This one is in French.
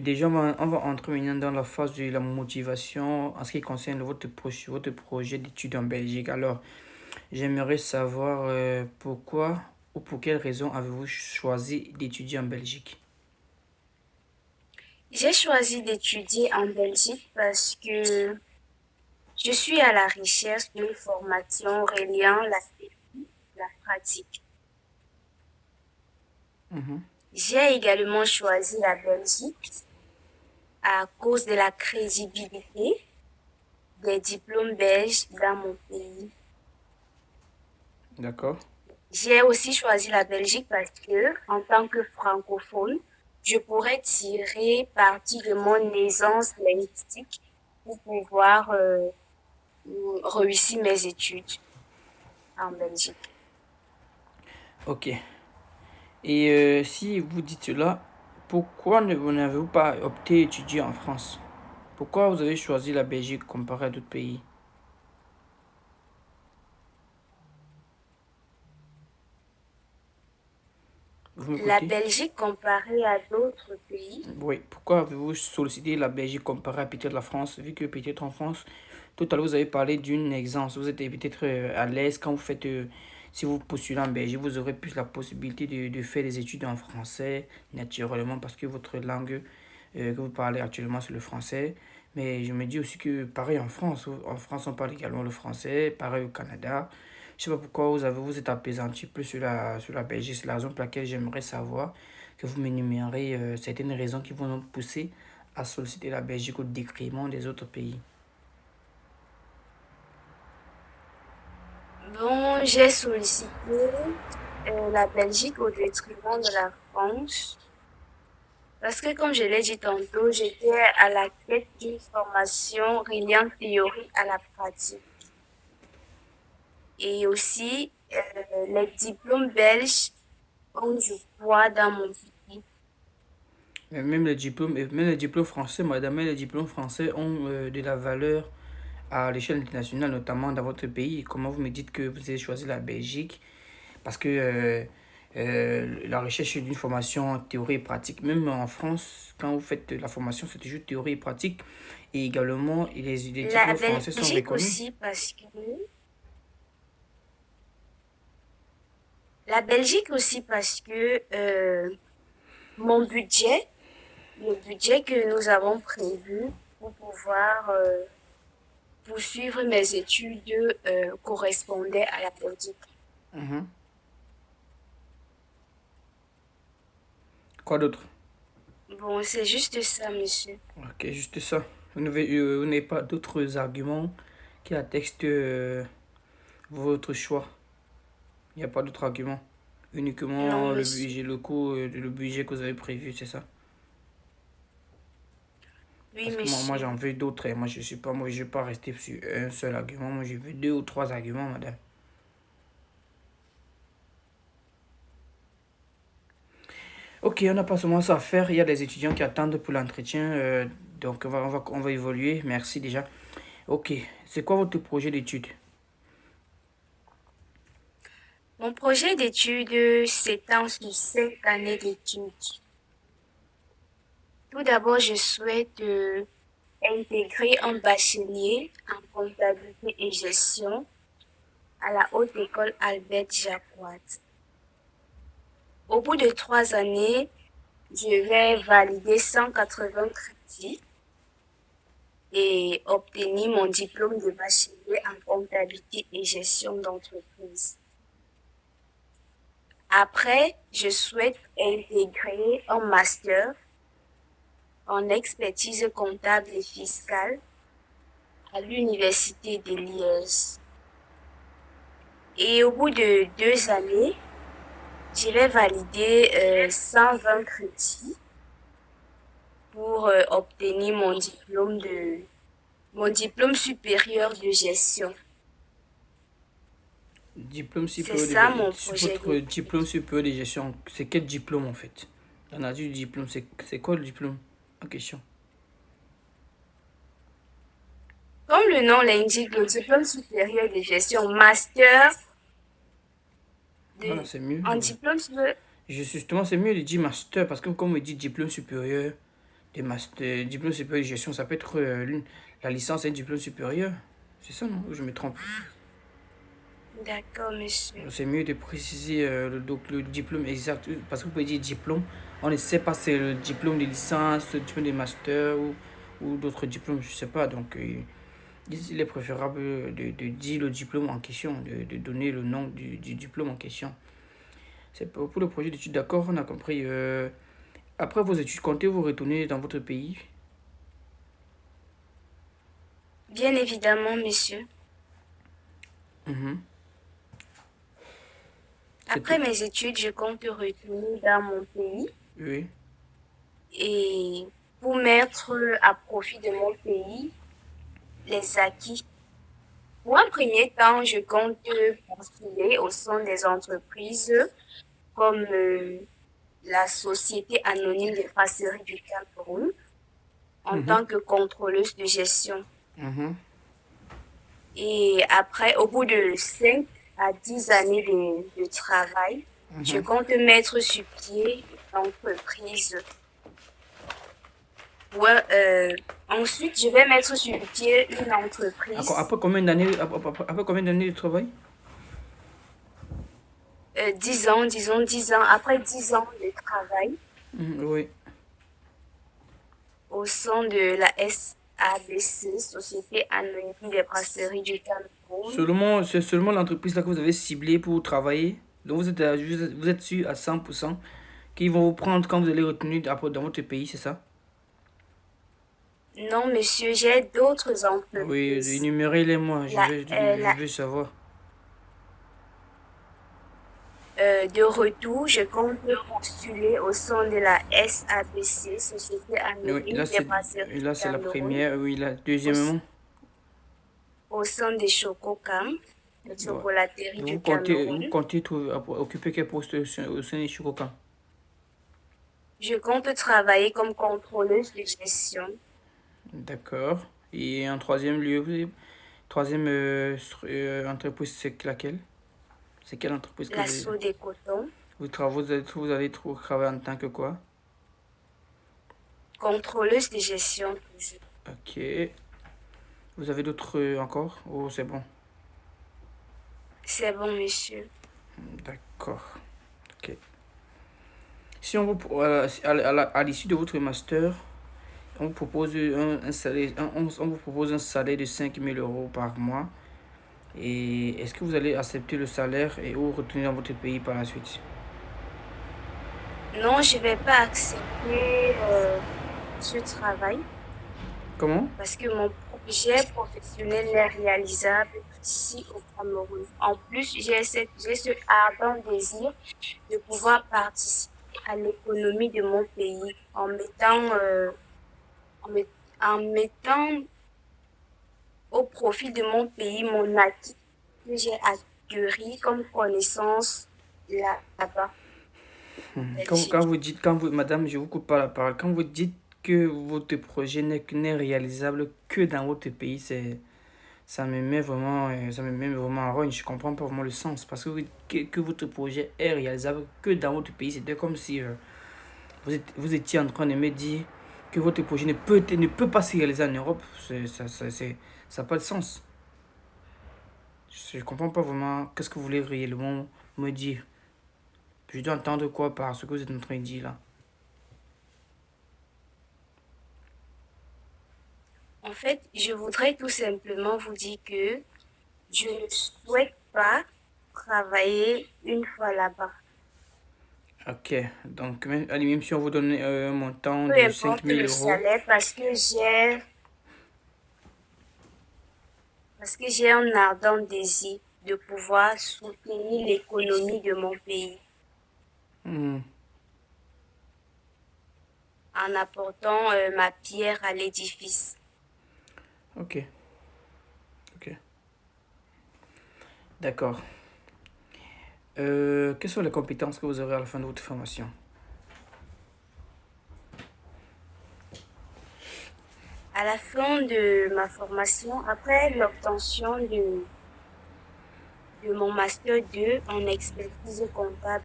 Déjà, on va entrer maintenant dans la phase de la motivation en ce qui concerne votre projet d'études en Belgique. Alors, j'aimerais savoir pourquoi ou pour quelle raison avez-vous choisi d'étudier en Belgique? J'ai choisi d'étudier en Belgique parce que je suis à la recherche d'une formation reliant la théorie et la pratique. Mhm. J'ai également choisi la Belgique à cause de la crédibilité des diplômes belges dans mon pays. D'accord. J'ai aussi choisi la Belgique parce que, en tant que francophone, je pourrais tirer parti de mon aisance linguistique pour pouvoir réussir mes études en Belgique. Ok. Et si vous dites cela, pourquoi vous n'avez-vous pas opté étudier en France? Pourquoi vous avez choisi la Belgique comparé à d'autres pays? Vous La m'écoutez? Belgique comparée à d'autres pays. Oui. Pourquoi avez-vous sollicité la Belgique comparé à peut-être la France, vu que peut-être en France, tout à l'heure vous avez parlé d'une aisance, vous êtes peut-être à l'aise quand vous faites, si vous postulez en Belgique, vous aurez plus la possibilité de faire des études en français, naturellement, parce que votre langue que vous parlez actuellement c'est le français. Mais je me dis aussi que pareil en France on parle également le français, pareil au Canada. Je sais pas pourquoi vous êtes apaisanti plus sur la Belgique, c'est la raison pour laquelle j'aimerais savoir que vous m'énumérez certaines raisons qui vont nous pousser à solliciter la Belgique au détriment des autres pays. Bon, j'ai sollicité la Belgique au détriment de la France parce que, comme je l'ai dit tantôt, j'étais à la quête d'une formation reliant théorie à la pratique. Et aussi, les diplômes belges ont du poids dans mon pays. Même les diplômes français, madame, même les diplômes français ont de la valeur à l'échelle internationale, notamment dans votre pays. Comment vous me dites que vous avez choisi la Belgique? Parce que la recherche d'une formation en théorie et pratique, même en France, quand vous faites la formation, c'est toujours théorie et pratique. Et également, les La diplômes français sont Belgique reconnus. aussi parce que la Belgique aussi parce que mon budget, le budget que nous avons prévu pour pouvoir poursuivre mes études correspondait à la Belgique. Mhm. Quoi d'autre? Bon, c'est juste ça, monsieur. Ok, juste ça. Vous n'avez pas d'autres arguments qui attestent votre choix. Il n'y a pas d'autres arguments. Non, Uniquement le monsieur. budget, le budget que vous avez prévu, c'est ça. Oui, Parce que moi monsieur. j'en veux d'autres. Et moi, je vais pas rester sur un seul argument. Moi, je veux deux ou trois arguments, madame. Ok, on n'a pas seulement ça à faire. Il y a des étudiants qui attendent pour l'entretien. Donc, on va évoluer. Merci déjà. Ok, c'est quoi votre projet d'étude? Mon projet d'études s'étend sur 5 années d'études. Tout d'abord, je souhaite intégrer un bachelier en comptabilité et gestion à la Haute École Albert Jacquard. Au bout de 3 années, je vais valider 180 crédits et obtenir mon diplôme de bachelier en comptabilité et gestion d'entreprise. Après, je souhaite intégrer un master en expertise comptable et fiscale à l'Université de Liège. Et au bout de 2 années, je vais valider 120 crédits pour obtenir mon diplôme supérieur de gestion. Diplôme C'est supérieur ça mon sur projet votre d'études. diplôme supérieur de gestion, c'est quel diplôme en fait? La nature du diplôme, c'est quoi le diplôme en question? Comme le nom l'indique, le diplôme supérieur de gestion, master Voilà, de, c'est mieux. en diplôme supérieur. Justement, c'est mieux de dire master parce que comme on dit diplôme supérieur, diplôme supérieur de gestion, ça peut être la licence et un diplôme supérieur. C'est ça, non? Ou je me trompe? D'accord, monsieur. C'est mieux de préciser le diplôme exact. Parce que vous pouvez dire diplôme, on ne sait pas si c'est le diplôme de licence, le diplôme de master ou d'autres diplômes, je ne sais pas. Donc, il est préférable de dire le diplôme en question, de donner le nom du diplôme en question. C'est pour le projet d'études, d'accord, on a compris. Après vos études, comptez-vous retourner dans votre pays? Bien évidemment, monsieur. Mhm. C'est Après tout. mes études, je compte retourner dans mon pays Oui. et pour mettre à profit de mon pays les acquis. Pour un premier temps, je compte postuler au sein des entreprises comme la Société anonyme des brasseries du Cameroun en Mhm. tant que contrôleuse de gestion. Mhm. Et après, au bout de 5 à 10 années de travail, je Mhm. compte mettre sur pied une entreprise. Ouais, ensuite, je vais mettre sur pied une entreprise. Après combien d'années de travail? 10 ans, disons 10 ans, après 10 ans de travail Mhm, oui. au sein de la SABC, Société anonyme des brasseries du Cameroun. C'est seulement l'entreprise là que vous avez ciblée pour travailler. Donc vous êtes sûr à 100% qu'ils vont vous prendre quand vous allez retenir après dans votre pays, c'est ça? Non, monsieur, j'ai d'autres Oui, entreprises. énumérez-les-moi, La, je veux savoir. de retour, je compte postuler au sein de la SABC, Société Oui, anonyme des brasseries du là c'est la Cameroun, première. Oui, là, au, deuxièmement. au sein des Chococam, la Ouais. chocolaterie du Cameroun. Vous comptez occuper quel poste au sein des Chukoka? Je compte travailler comme contrôleuse de gestion. D'accord. Et en troisième lieu, troisième entreprise, c'est laquelle? C'est quelle entreprise que L'assaut des cotons, vous allez travailler en tant que quoi? contrôleuse de gestion toujours. Ok. Vous avez d'autres encore? Oh, c'est bon. C'est bon, monsieur. D'accord. Ok. Si on vous, à l'issue de votre master, on vous propose un salaire, on vous propose un salaire de 5 000 € par mois. Et est-ce que vous allez accepter le salaire et ou retourner dans votre pays par la suite? Non, je ne vais pas accepter ce travail Comment? parce que mon projet professionnel n'est réalisable ici au Cameroun. En plus, j'ai ce ardent désir de pouvoir participer à l'économie de mon pays en, met- en mettant au profit de mon pays mon acquis que j'ai acquis comme connaissance là-bas en Quand Belgique. vous dites, madame, je vous coupe pas la parole, quand vous dites que votre projet n'est réalisable que dans votre pays, ça me met vraiment en rogne. Je comprends pas vraiment le sens. Parce que que votre projet est réalisable que dans votre pays, c'était comme si vous étiez en train de me dire que votre projet ne peut pas se réaliser en Europe. Ça n'a pas de sens. Je comprends pas vraiment qu'est-ce que vous voulez réellement me dire. Je dois entendre quoi par ce que vous êtes en train de dire là. En fait, je voudrais tout simplement vous dire que je ne souhaite pas travailler une fois là-bas. Ok, donc allez, même si on vous donne un montant Peu de cinq importe mille le euros, salaire parce que j'ai un ardent désir de pouvoir soutenir l'économie de mon pays hmm, en apportant ma pierre à l'édifice. ok, ok, d'accord. Quelles sont les compétences que vous aurez à la fin de votre formation? À la fin de ma formation, après l'obtention de mon master 2 en expertise comptable